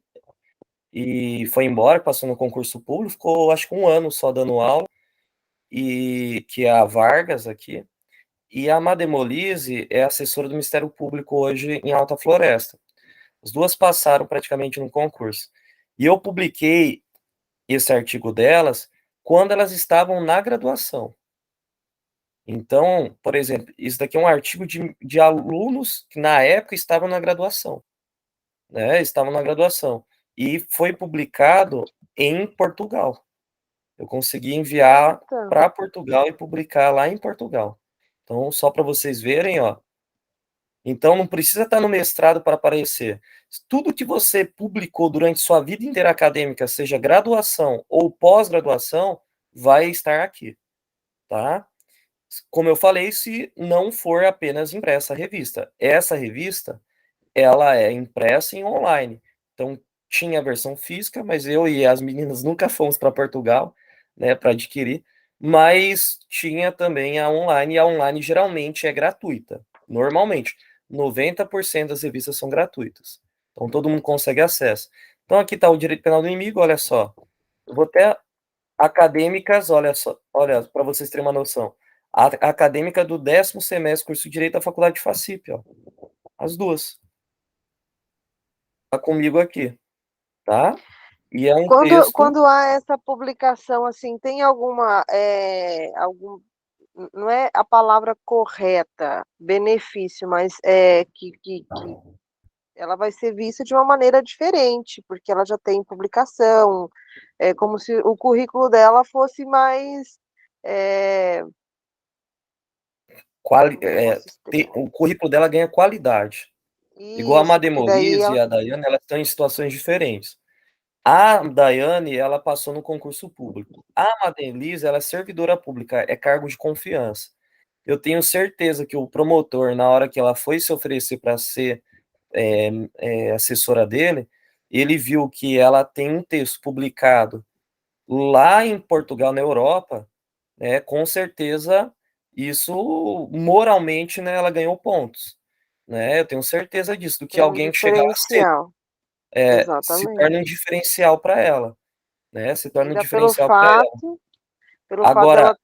e foi embora, passou no concurso público, ficou acho que um ano só dando aula, e que é a Vargas aqui. E a Mademolise é assessora do Ministério Público hoje em Alta Floresta. As duas passaram praticamente no concurso. E eu publiquei esse artigo delas quando elas estavam na graduação. Então, por exemplo, isso daqui é um artigo de alunos que na época estavam na graduação, né? Estavam na graduação. E foi publicado em Portugal. Eu consegui enviar Eita, para Portugal e publicar lá em Portugal. Então, só para vocês verem, ó. Então, não precisa estar no mestrado para aparecer. Tudo que você publicou durante sua vida inteira acadêmica, seja graduação ou pós-graduação, vai estar aqui, tá? Como eu falei, se não for apenas impressa a revista. Essa revista, ela é impressa em online. Então, tinha a versão física, mas eu e as meninas nunca fomos para Portugal, né, para adquirir. Mas tinha também a online, e a online geralmente é gratuita. Normalmente, 90% das revistas são gratuitas. Então, todo mundo consegue acesso. Então, aqui está o Direito Penal do Inimigo, olha só. Eu vou até acadêmicas, olha só, olha, para vocês terem uma noção. A acadêmica do 10º semestre, curso de Direito da Faculdade de FACIP, ó. As duas. Tá comigo aqui, tá? E é um texto. quando há essa publicação, assim, tem não é a palavra correta, benefício, mas que ela vai ser vista de uma maneira diferente, porque ela já tem publicação, é como se o currículo dela fosse mais, eh, como que eu posso explicar? O currículo dela ganha qualidade. Igual a Isso, porque daí Mademolise e ela a Daiane, elas estão em situações diferentes. A Daiane, ela passou no concurso público. A Mademolise, ela é servidora pública, é cargo de confiança. Eu tenho certeza que o promotor, na hora que ela foi se oferecer para ser assessora dele, ele viu que ela tem um texto publicado lá em Portugal, na Europa, com certeza isso moralmente, né, ela ganhou pontos, né? Eu tenho certeza disso, do que tem um alguém chegar lá cedo, diferencial, se torna um exatamente. diferencial para ela, né? Se torna um Ainda diferencial para ela. pelo fato Agora, dela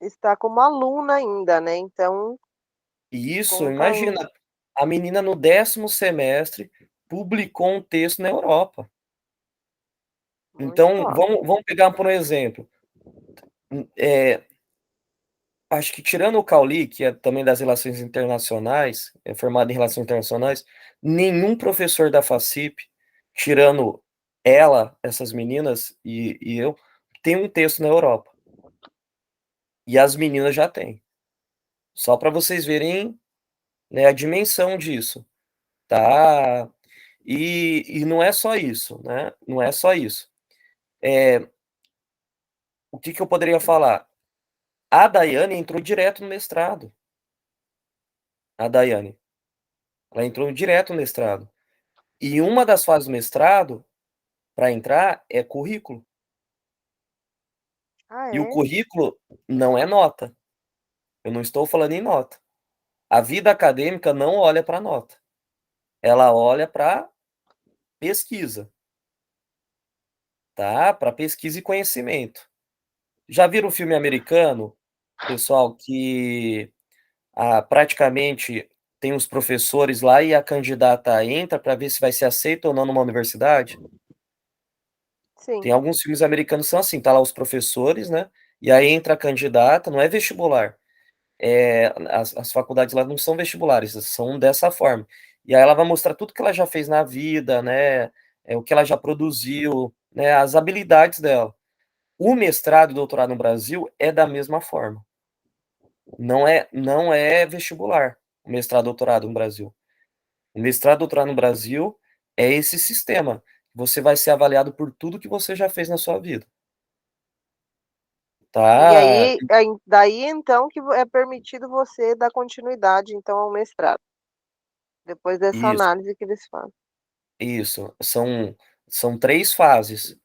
estar como aluna ainda, né, então isso, conta imagina, a menina no 10º semestre publicou um texto na Europa. muito Então, top. vamos pegar por um exemplo. Acho que tirando o Cauli, que é também das relações internacionais, é formado em relações internacionais, nenhum professor da FACIP, tirando ela, essas meninas e eu, tem um texto na Europa. E as meninas já têm. Só para vocês verem, né, a dimensão disso, tá? E não é só isso, né? Não é só isso. O que eu poderia falar? A Daiane entrou direto no mestrado. A Daiane, ela entrou direto no mestrado. E uma das fases do mestrado, para entrar, é currículo. Ah, E o é? currículo não é nota. Eu não estou falando em nota. A vida acadêmica não olha para nota. Ela olha para pesquisa, tá? Para pesquisa e conhecimento. Já viram um filme americano, pessoal, que praticamente tem os professores lá e a candidata entra para ver se vai ser aceita ou não numa universidade? Sim. Tem alguns filmes americanos que são assim, tá lá os professores, né? E aí entra a candidata, não é vestibular. As faculdades lá não são vestibulares, são dessa forma. E aí ela vai mostrar tudo que ela já fez na vida, né? O que ela já produziu, né? As habilidades dela. O mestrado e doutorado no Brasil é da mesma forma. Não é vestibular, o mestrado e doutorado no Brasil. O mestrado e doutorado no Brasil é esse sistema. Você vai ser avaliado por tudo que você já fez na sua vida. E Tá? aí, daí então que é permitido você dar continuidade então ao mestrado, depois dessa Isso, análise que eles fazem. isso. São 3 fases,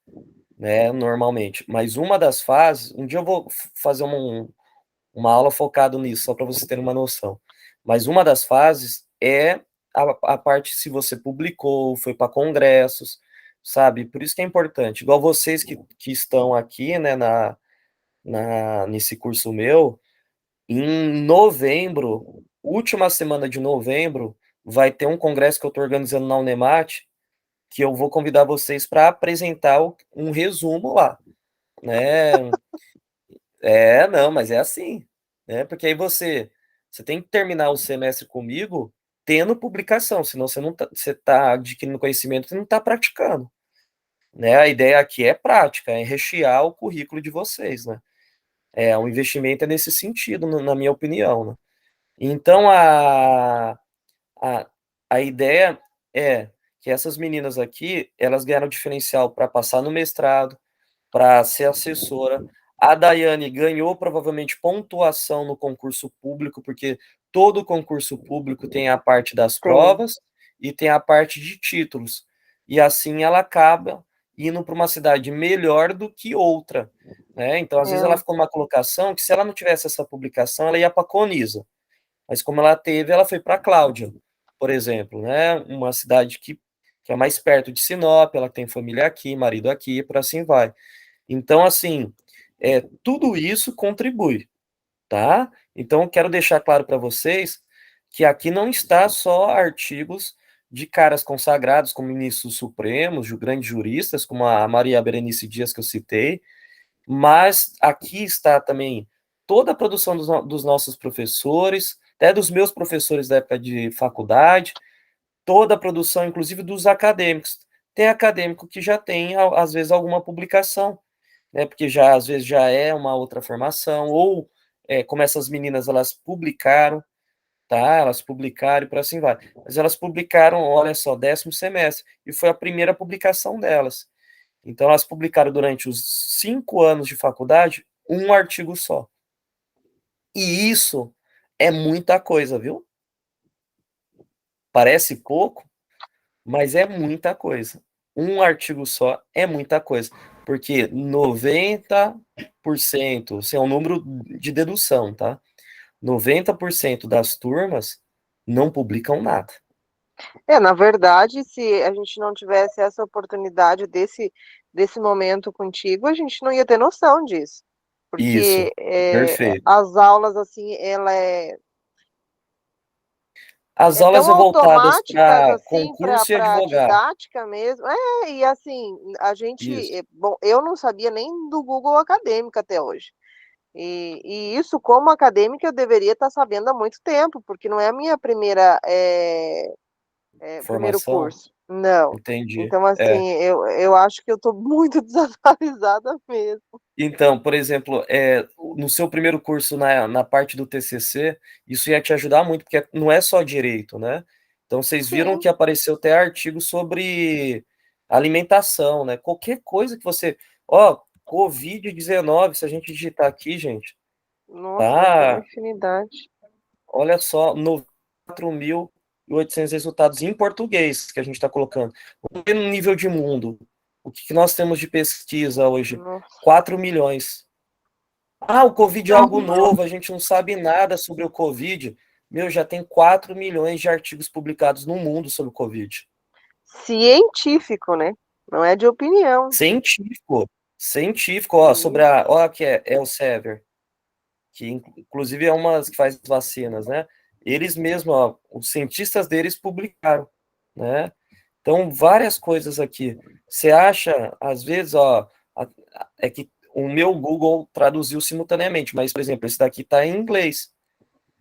né, normalmente. Mas uma das fases, um dia eu vou fazer uma aula focado nisso, só para você ter uma noção. Mas uma das fases é a parte se você publicou, foi para congressos, sabe? Por isso que é importante. Igual vocês que estão aqui, né, nesse curso meu, em novembro, última semana de novembro, vai ter um congresso que eu estou organizando na Unemat, que eu vou convidar vocês para apresentar um resumo lá, né? Não, mas é assim, né? Porque aí você tem que terminar o semestre comigo tendo publicação, senão você tá adquirindo conhecimento e não está praticando, né? A ideia aqui é prática, é rechear o currículo de vocês, né? O investimento é nesse sentido, na minha opinião, né? Então a, a ideia é que essas meninas aqui, elas ganharam diferencial para passar no mestrado, para ser assessora. A Daiane ganhou provavelmente pontuação no concurso público, porque todo concurso público tem a parte das Tem. provas e tem a parte de títulos. E assim ela acaba indo para uma cidade melhor do que outra, né? Então, às vezes ela É. ficou numa colocação que se ela não tivesse essa publicação, ela ia para a Conisa. Mas como ela teve, ela foi para Cláudia, por exemplo, né? Uma cidade que é mais perto de Sinop, ela tem família aqui, marido aqui, por assim vai. Então, assim, tudo isso contribui, tá? Então, eu quero deixar claro para vocês que aqui não está só artigos de caras consagrados como ministros supremos, grandes juristas, como a Maria Berenice Dias, que eu citei, mas aqui está também toda a produção dos nossos professores, até dos meus professores da época de faculdade, toda a produção, inclusive dos acadêmicos. Tem acadêmico que já tem, às vezes, alguma publicação, né? Porque já às vezes já é uma outra formação, ou como essas meninas elas publicaram, tá? Elas publicaram e por assim vai. Mas elas publicaram, olha só, 10º semestre, e foi a primeira publicação delas. Então elas publicaram durante os 5 anos de faculdade um artigo só. E isso é muita coisa, viu? Parece pouco, mas é muita coisa. Um artigo só é muita coisa, porque 90%, isso é um número de dedução, tá? 90% das turmas não publicam nada. Na verdade, se a gente não tivesse essa oportunidade desse momento contigo, a gente não ia ter noção disso. Porque Isso, perfeito. as aulas, assim, ela As é tão aulas é voltadas automáticas, para assim, concurso e para advogar. didática mesmo. E assim, a gente, Isso. bom, eu não sabia nem do Google Acadêmico até hoje. E isso, como acadêmica, eu deveria estar sabendo há muito tempo, porque não é a minha primeiro Formação, curso. Não. entendi. Então, assim, eu acho que eu estou muito desatualizada mesmo. Então, por exemplo, no seu primeiro curso na parte do TCC, isso ia te ajudar muito, porque não é só direito, né? Então, vocês viram Sim, que apareceu até artigo sobre alimentação, né? Qualquer coisa que você. Ó, Covid-19, se a gente digitar aqui, gente, nossa, vai ter uma tá. infinidade. Olha só, 4.800 resultados em português que a gente está colocando. No nível de mundo, o que nós temos de pesquisa hoje? Nossa. 4 milhões. O Covid é algo novo, a gente não sabe nada sobre o Covid. Meu, já tem 4 milhões de artigos publicados no mundo sobre o Covid. Científico, né? Não é de opinião. Científico. científico, ó, sobre ó, que é Elsevier, que inclusive é uma que faz vacinas, né? Eles mesmos, ó, os cientistas deles publicaram, né? Então, várias coisas aqui. Você acha, às vezes, ó, é que o meu Google traduziu simultaneamente, mas, por exemplo, esse daqui está em inglês.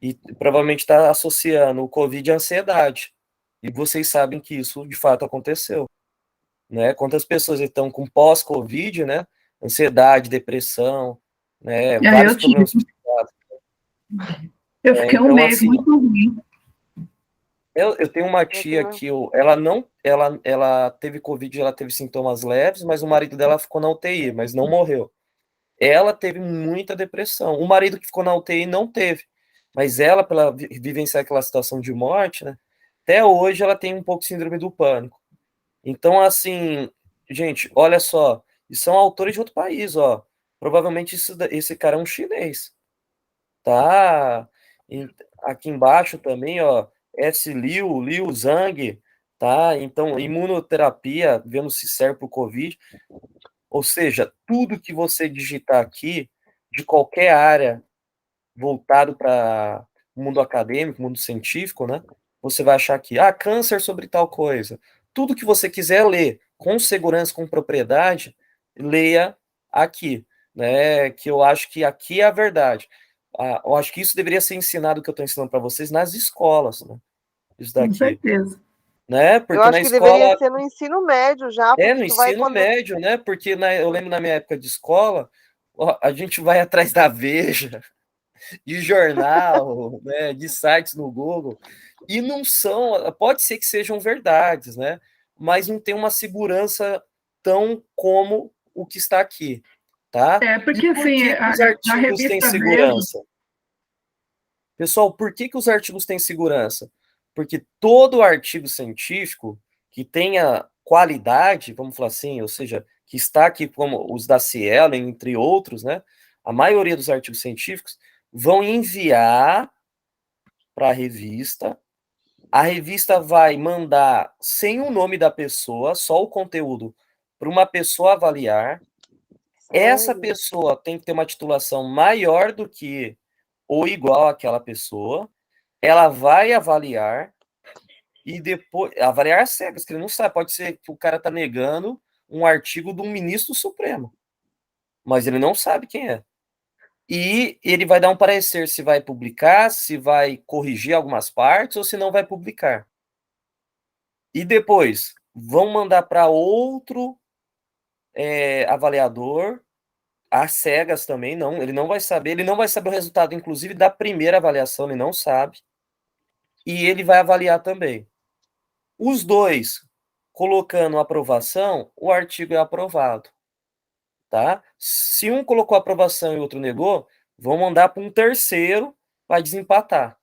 E provavelmente está associando o Covid à ansiedade. E vocês sabem que isso de fato aconteceu, né? Quantas pessoas estão com pós-Covid, né? Ansiedade, depressão, né? E aí eu Vários tive. problemas psiquiátricos. Eu fiquei um Então, mês assim, muito ruim. eu tenho uma Eu tia tenho- que ela não, ela teve Covid, ela teve sintomas leves, mas o marido dela ficou na UTI, mas não morreu. Ela teve muita depressão. O marido que ficou na UTI não teve, mas ela, pela vivenciar aquela situação de morte, né? Até hoje ela tem um pouco de síndrome do pânico. Então, assim, gente, olha só, e são autores de outro país, ó. Provavelmente esse cara é um chinês, tá? Aqui embaixo também, ó, Liu Zhang, tá? Então, imunoterapia, vemos se serve para o Covid. Ou seja, tudo que você digitar aqui, de qualquer área voltado para o mundo acadêmico, mundo científico, né? Você vai achar aqui, câncer sobre tal coisa. Tudo que você quiser ler com segurança, com propriedade, leia aqui, né? Que eu acho que aqui é a verdade. Eu acho que isso deveria ser ensinado, que eu estou ensinando para vocês, nas escolas, né? Isso Com daqui, certeza. né? Eu Porque na acho que deveria escola, ser no ensino médio já, no porque tu vai ensino quando. médio, né? Porque eu lembro na minha época de escola, ó, a gente vai atrás da Veja, de jornal, né, de sites no Google, e não são, pode ser que sejam verdades, né, mas não tem uma segurança tão como o que está aqui, tá? É, E porque por assim, que que os na artigos têm revista Veja, segurança? Pessoal, por que que os artigos têm segurança? Porque todo artigo científico que tenha qualidade, vamos falar assim, ou seja, que está aqui como os da Cielo, entre outros, né? A maioria dos artigos científicos vão enviar para a revista vai mandar sem o nome da pessoa, só o conteúdo, para uma pessoa avaliar. Essa Sério? pessoa tem que ter uma titulação maior do que ou igual àquela pessoa. Ela vai avaliar e depois avaliar as cegas, que ele não sabe, pode ser que o cara está negando um artigo de um ministro supremo, mas ele não sabe quem é. E ele vai dar um parecer se vai publicar, se vai corrigir algumas partes ou se não vai publicar. E depois vão mandar para outro avaliador, às cegas também, não, ele não vai saber, ele não vai saber o resultado, inclusive, da primeira avaliação, ele não sabe, e ele vai avaliar também. Os dois colocando aprovação, o artigo é aprovado, tá? Se um colocou aprovação e o outro negou, vão mandar para um terceiro para desempatar,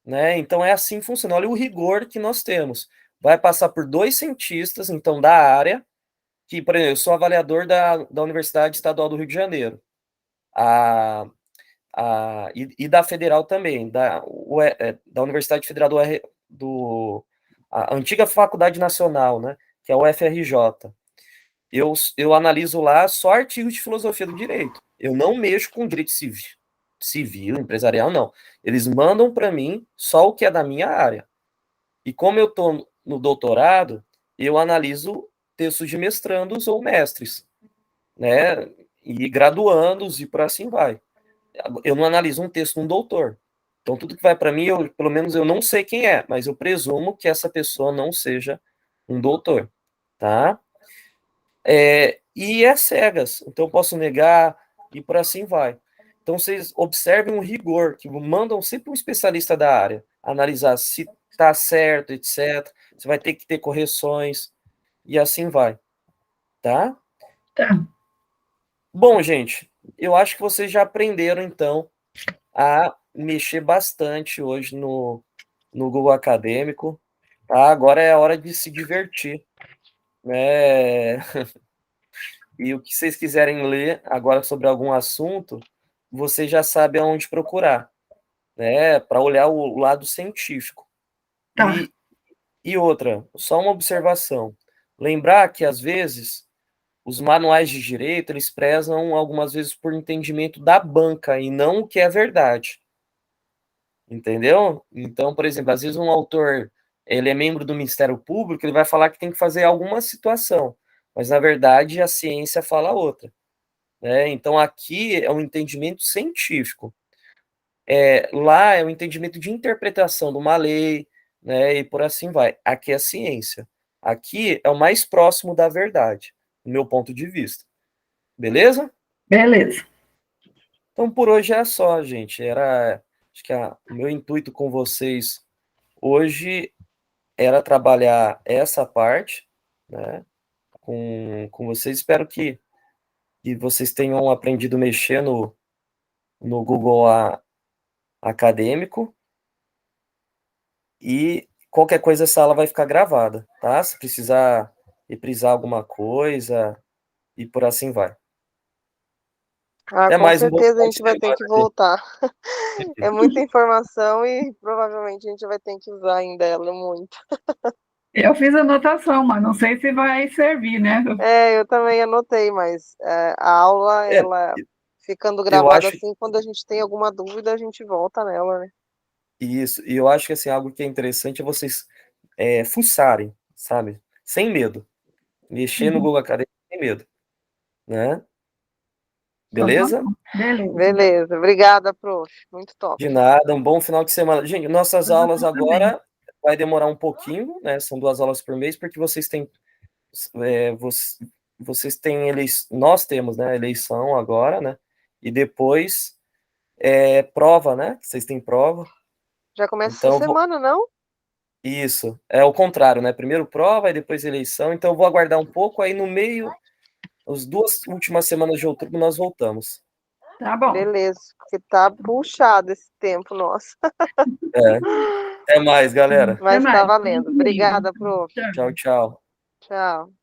né? Então é assim que funciona. Olha o rigor que nós temos. Vai passar por dois cientistas, então, da área, que, por exemplo, eu sou avaliador da Universidade Estadual do Rio de Janeiro, a, e da Federal também, da Universidade Federal a antiga Faculdade Nacional, né, que é o UFRJ. Eu analiso lá só artigos de filosofia do direito. Eu não mexo com direito civil, empresarial, não. Eles mandam para mim só o que é da minha área. E como eu estou no doutorado, eu analiso textos de mestrandos ou mestres, né? E graduandos e por assim vai. Eu não analiso um texto de um doutor. Então, tudo que vai para mim, pelo menos eu não sei quem é, mas eu presumo que essa pessoa não seja um doutor, tá? E é cegas, então eu posso negar e por assim vai. Então, vocês observem o rigor, que mandam sempre um especialista da área analisar se está certo, etc. Você vai ter que ter correções e assim vai, tá? tá. Bom, gente, eu acho que vocês já aprenderam, então, a mexer bastante hoje no Google Acadêmico, tá? Agora é a hora de se divertir, né? E o que vocês quiserem ler agora sobre algum assunto, vocês já sabem aonde procurar, né? Para olhar o lado científico. Tá. E outra, só uma observação. Lembrar que, às vezes, os manuais de direito, eles prezam algumas vezes por entendimento da banca e não o que é verdade. Entendeu? Então, por exemplo, às vezes um autor, ele é membro do Ministério Público, ele vai falar que tem que fazer alguma situação, mas na verdade a ciência fala outra, né? Então aqui é um entendimento científico. Lá é um entendimento de interpretação de uma lei, né? E por assim vai. Aqui é a ciência. Aqui é o mais próximo da verdade, do meu ponto de vista. Beleza? Beleza. Então por hoje é só, gente. Acho que o meu intuito com vocês hoje era trabalhar essa parte, né, com vocês. Espero que vocês tenham aprendido a mexer no Google Acadêmico, e qualquer coisa essa aula vai ficar gravada, tá? Se precisar reprisar alguma coisa e por assim vai. Até Com mais, um bom certeza a final de gente vai ter semana, que voltar. gente. É muita informação e provavelmente a gente vai ter que usar ainda ela muito. Eu fiz anotação, mas não sei se vai servir, né? Eu também anotei, mas a aula, É, ela ficando eu gravada acho assim, quando a gente tem alguma dúvida, a gente volta nela, né? isso, e eu acho que assim, algo que é interessante é vocês fuçarem, sabe? Sem medo. Mexer no Google Acadêmico sem medo, né? Então, tá Beleza? bom. Beleza. Beleza, obrigada, prof. Muito top. De nada, um bom final de semana. Gente, nossas Pra aulas você também. agora vai demorar um pouquinho, né? São 2 aulas por mês, porque vocês têm, vocês têm nós temos, né, eleição agora, né? E depois prova, né? Vocês têm prova. Já começa essa Então, semana, não? isso, é o contrário, né? Primeiro prova e depois eleição. Então, eu vou aguardar um pouco, aí no meio, as 2 últimas semanas de outubro, nós voltamos. Tá bom. Beleza, porque tá puxado esse tempo nosso. É. Até mais, galera. Mas tá mais. valendo. Obrigada, prof. Tchau. Tchau, tchau. Tchau.